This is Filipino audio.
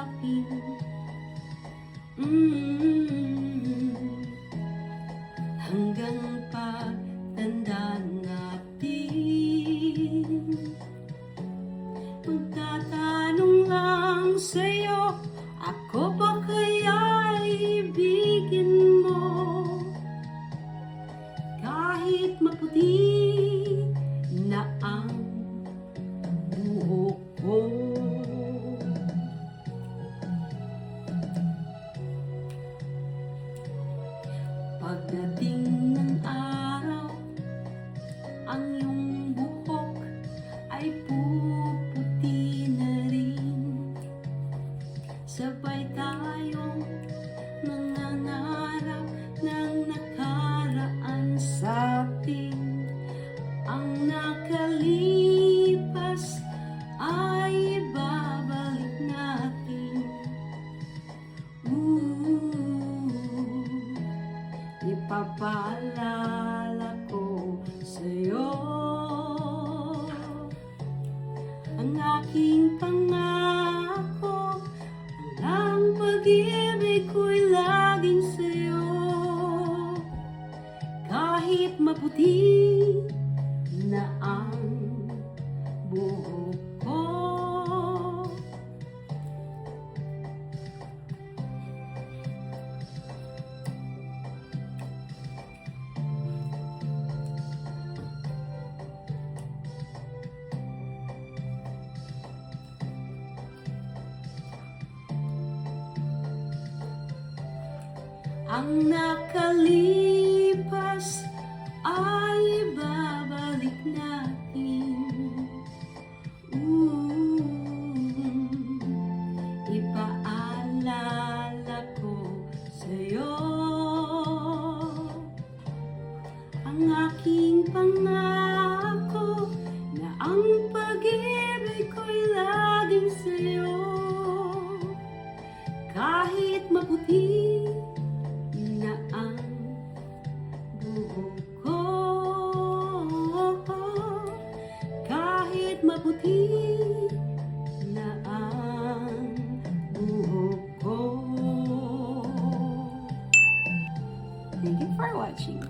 akin. Hanggang pagtanda natin, magtatanong lang sa'yo, ako ba kaya ibigin mo? Kahit maputi na ang buhok ko. Pagdating ng araw, ang iyong buhok ay puputi na rin. Sabay tayong nangangarap ng nakaraan sa atin. Ang nakalipas ay babalik natin. Ipapaalala ko sa'yo ang aking pangako, ang pag-ibig ko'y laging sa'yo. Kahit maputi na ang buhok ko. Ang nakalipas ay babalik natin. Ipaalala ko sa'yo ang aking pangako, na ang pag-ibig ko'y laging sa'yo. Kahit maputi na ang buhok ko, kahit maputi na ang buhok ko. Thank you for watching.